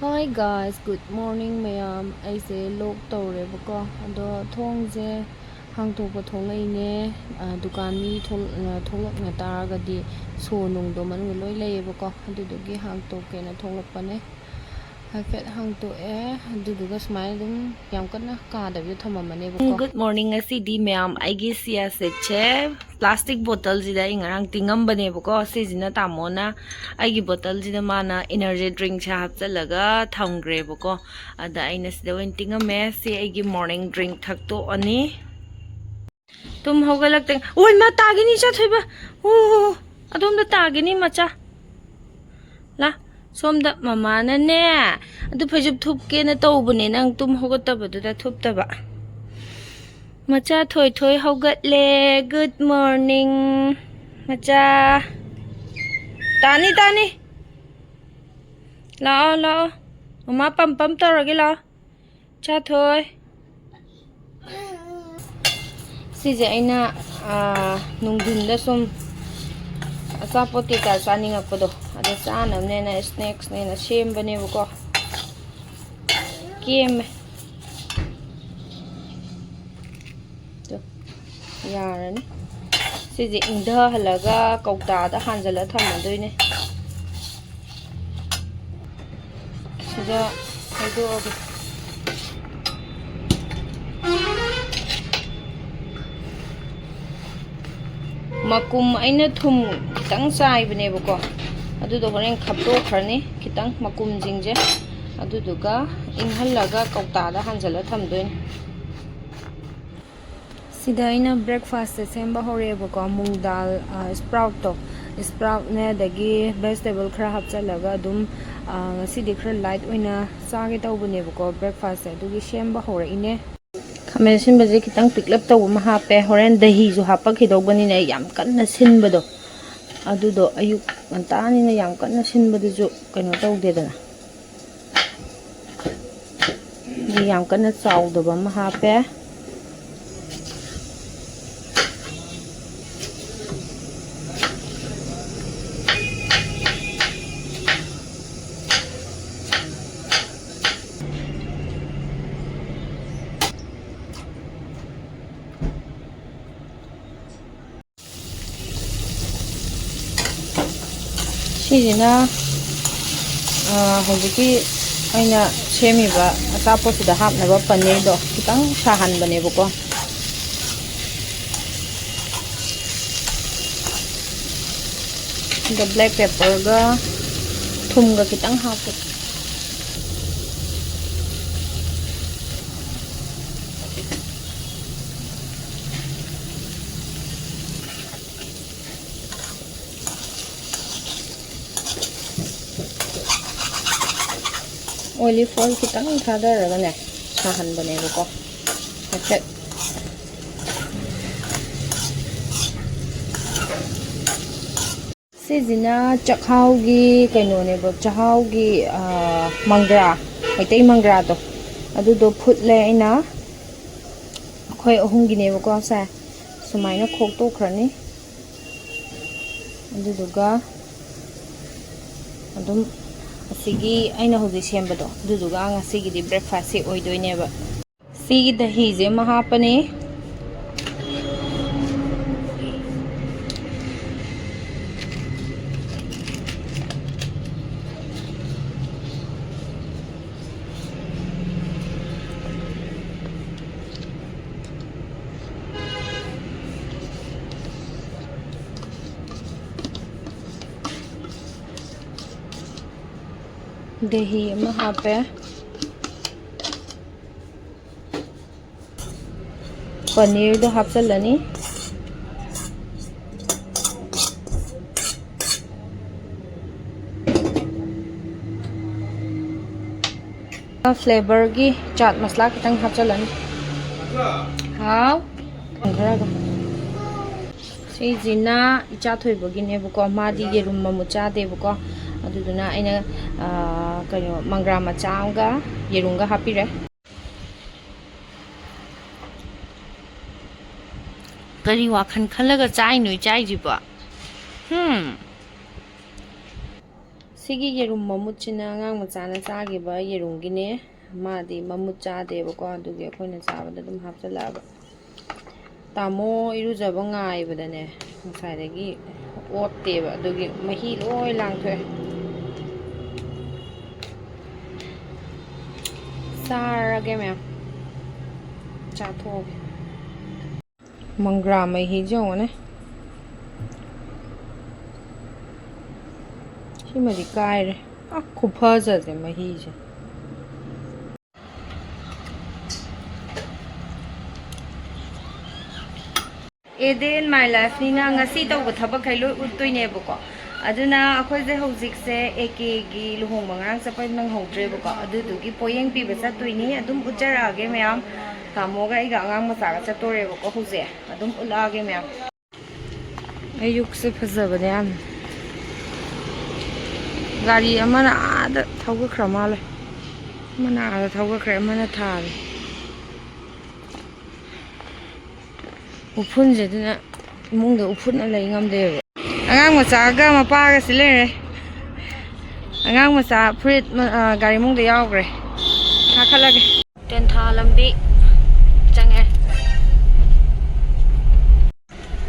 Hi guys, good morning mayam. Aise lok tawrebako ado thongje hangtokpa thongaine dukan mi tholakna taragadi so nungdo manu loi leyebako adudugi hangtokena tholakpane hafet hangtoe aduduga smile dum yam kana kadabi thamamane. Good morning asidi mayam aigi sia seche plastic bottle jida ingarang tingam bane bako sijina tamona aigi bottle jida mana energy drink cha hapchalaga thamgre bako ada aina sida wen tingame si aigi morning drink thakto ani tum hogalak teng oi ma tagini cha thoiba o adom da tagini macha la somda mama na ne adu phajub thupke na tawbune nang tum hogataba da thuptaba macha thoi thoi hogatle good morning macha tani tani lao lao mama pam pam tarage lao cha thoi sije aina nungdinda som asapot ke ka saningakpado ada sanamne na snacks ne na sembane bako kem yarani sije ingda halaga kauta da hanjala thamandoine sida haido makum aina thum kitang sai bane bako adudo horen khapto kharni kitang makum jingje aduduga inghalaga kauta da hanjala thamdoine sida aina breakfast se semba hore bako mung dal sprout ne dagi vegetable khara hapchalaga dum sidi khara light oina chage tawbane bako breakfast adugi semba hore ine khamen sinbaje kitang piklap taw ma hape horen dahi ju hapak hidobani ne yam kanna sinbado adudo ayuk antani ne yam kanna sinbadu ju kaino tawdedana ni yam kanna chawdaba ma hape sijina hojiki aina semiba atapotida hapnaba paneer do kitang sahanbane bako the black pepper ga thum ga kitang hapu olive oil kitang thadaraga ne sahanbane bako hafet sijina chakhaugi kaino ne bo chahaugi mangra maitai mangra to adudo phutle aina khoi ahumgi ne bako sa sumaina khokto khrani aduduga adum asigi aina hoji sembado aduduga ngasigi di breakfast se oidoineba sigi dahi je mahapane dahi mahape paneer do hapchalani flavor gi chaat masala kitang hapchalani how ngaraga sijina icha thoibogi ne bako madi yerum mamu cha de bako aduduna aina kayo mangra macha amga yerunga hapire kari wakhan khalaga chai noi chai jiba Sigi yerum mamutchina ngang machana chagiba yerumgine madi mamut chadebako adugi akoina chabada dum hapchalaba tamo irujaba ngaibadane ngsaidagi otteba adugi mahi loi langthwe sarage me chathoge mangra mahi jongone Shimari kaire akhu phajaje mahije A day in my life nina ngasi tawba thabak khai loi uttoine bako aduna akhoi je haujik se AK gi luhongba ngrang chapai nang houdre bako adudugi poyeng pi ba chattoini adum ujarage mayam tamo ga iga ngang ma cha chattore bako hoje adum ulage mayam ayuk se phajabane am gari amana ada thawga khramale mana ada thawga khre mana thal Upun jedina mungga upun alai ngamde angang macha mapa ga silere angang macha fruit gari mungda yaugre thakhalage ten tha lambi change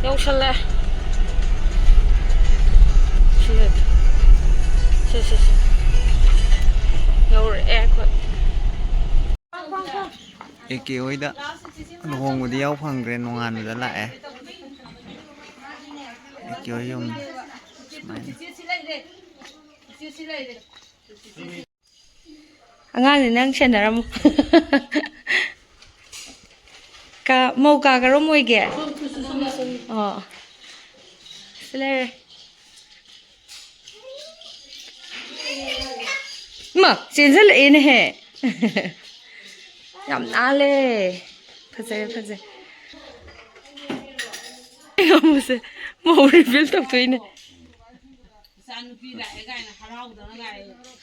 yaushalla si yaur khoi AK oida luhongdwre yaw phangre nonganada lae AK oyum angang ni nang senaram ka mau ka garo moige silere ma chenjal ene he yam nale phase yamse mau reveal tok toine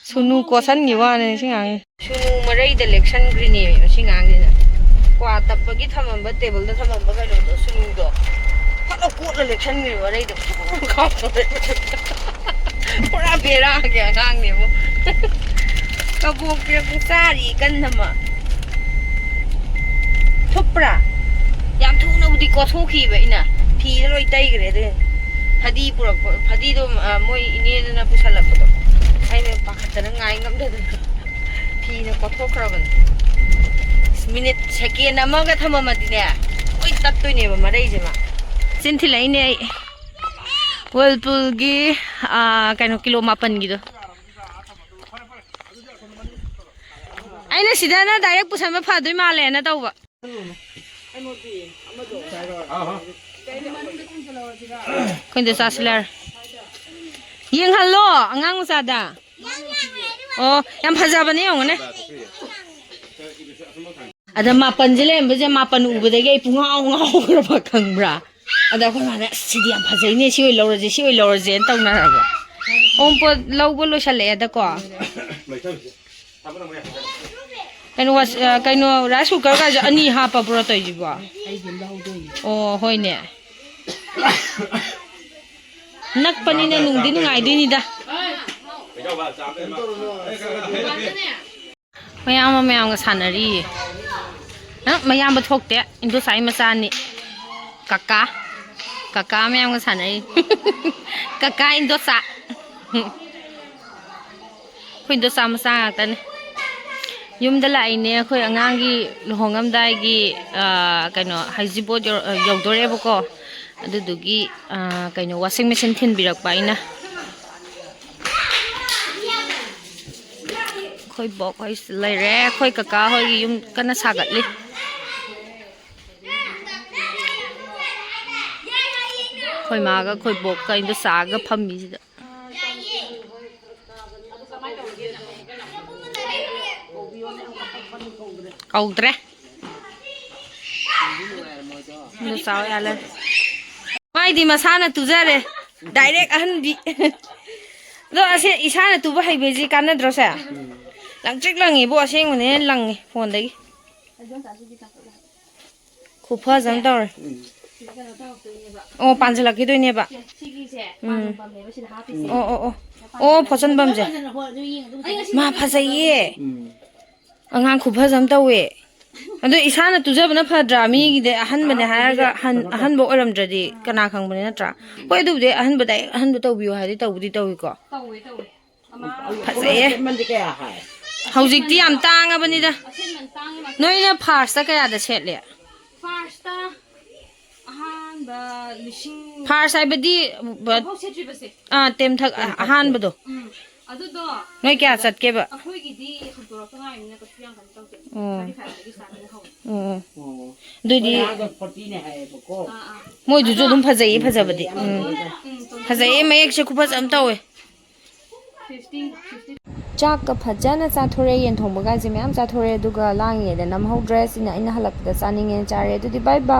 sunu kosan ni wane singang sunu marai de election green ni singang ni kwa tapagi thamamba table da thamamba ga do sunu do phalo ko election ni marai de ka pura bera ga gang ni mo ka bo ke sari kan nama Thupra yam thuna udi ko thoki ba ina phi loi tai gre de phadi pura phadi do moi ine na pusala ko ai me pakhatana ngai ngam de phi na ko thokraban minute second amaga thamama dine oi tattoi ne ba marai jema chinthi lai ne ai whirlpool gi kaino kilo 8 gi do aina sidana direct pusama phadoi male na tawba Kuina sasilar Yeng hallo angang masada Oh yang phajabane yongone Ada mapan jile mbaje mapan ubadege ai pungau ngau graba khangbra ada khoi mane sidi yang phajai ne sioi lawraje tawnaraba ompo lawbo losale ada ko kaino rice cooker ga ani hapa bro to jiba oh hoine nak panina nungdi nungai dini da mayam ga sanari mayam ba thokte indu sai machani kaka mayam ga sanari kaka indo sa indo sa macha tane yumda laine khoi angangi luhongamdai gi kaino haijibot yogdore bako adudugi kaino washing machine thin birak paina khoi bok khoi laire khoi kaka hoi yum kana sagatli khoi maga khoi bok ka inda saga phammi sida Loidri Lu sao ya lên mai di masana tu jare direct ahandi do ase isana tu ba haibeji kana drosa langchik langi bo aseng ne langi phone dai khu pha jang dor o 5 lakh ki doi ne ba oh ꯑꯣ ꯐꯣꯠꯆꯟꯐꯝꯁꯦ ꯃꯥ ꯐꯖꯩꯌꯦ ꯑꯉꯥꯡ ꯈꯨꯐꯖ ꯑꯃ ꯇꯧꯋꯦ ꯑꯗꯣ ꯏꯁꯥꯅ ꯇꯨꯖꯕꯅ ꯐꯗ꯭ꯔꯥ ꯃꯤꯒꯤꯗꯤ ꯑꯍꯟꯕꯅꯦ ꯍꯥꯏꯔꯒ ꯑꯍꯟꯕ ꯑꯣꯏꯔꯝꯗ꯭ꯔꯗꯤ ꯀꯅꯥ ꯈꯪꯕꯅꯤ ꯅꯠꯇ꯭ꯔꯥ ꯍꯣꯏ ꯑꯗꯨꯕꯨꯗꯤ ꯑꯍꯟꯕꯗ ꯑꯍꯟꯕ ꯇꯧꯕꯤꯌꯣ ꯍꯥꯏꯗꯤ ꯇꯧꯕꯨꯗꯤ ꯇꯧꯏꯀꯣ ꯐꯖꯩꯌꯦ ꯍꯧꯖꯤꯛꯇꯤ ꯌꯥꯝ ꯇꯥꯡꯉꯕꯅꯤꯗ ꯅꯣꯏꯅ ꯐꯥꯔꯁꯇ ꯀꯌꯥꯗ ꯁꯦꯠꯂꯦ ꯐꯥꯔꯁꯇ ꯑꯍꯥꯟꯕ ꯐꯥꯔꯁ ꯍꯥꯏꯕꯗꯤ ꯇꯦꯝꯊꯛ ꯑꯍꯥꯟꯕꯗꯣ ꯑꯗꯨꯗꯣ ꯅꯣꯏ ꯀꯌꯥ ꯆꯠꯀꯦꯕ ꯑꯩꯈꯣꯏꯒꯤꯗꯤ ꯍꯧꯗꯣꯔꯛꯇ ꯉꯥꯏꯔꯤꯅꯤꯅ ꯀꯩꯁꯨ ꯌꯥꯝ ꯀꯟꯅ ꯇꯧꯗꯦ 35ꯗꯒꯤ ꯁ꯭ꯇꯥꯔꯇꯤꯡ ꯍꯧꯋꯦ ꯑꯗꯨꯗꯤ ꯃꯣꯏꯗꯨꯁꯨ ꯑꯗꯨꯝ ꯐꯖꯩꯌꯦ ꯐꯖꯕꯗꯤ ꯐꯖꯩꯌꯦ ꯃꯌꯦꯛꯁꯦ ꯈꯨꯐꯖ ꯑꯃ ꯇꯧꯋꯦ ꯆꯥꯛꯀ ꯐꯖꯅ ꯆꯥꯊꯣꯔꯦ ꯌꯦꯟ ꯊꯣꯡꯕꯒꯥꯏꯁꯦ ꯃꯌꯥꯝ ꯆꯥꯊꯣꯔꯦ ꯑꯗꯨꯒ ꯂꯥꯡꯉꯤꯉꯩꯗ ꯅꯝꯍꯧꯗ꯭ꯔꯦ ꯁꯤꯅ ꯑꯩꯅ ꯍꯜꯂꯛꯄꯗ ꯆꯥꯅꯤꯡꯉꯦꯅ ꯆꯥꯔꯦ ꯑꯗꯨꯗꯤ ꯕꯥꯏ ꯕꯥꯏ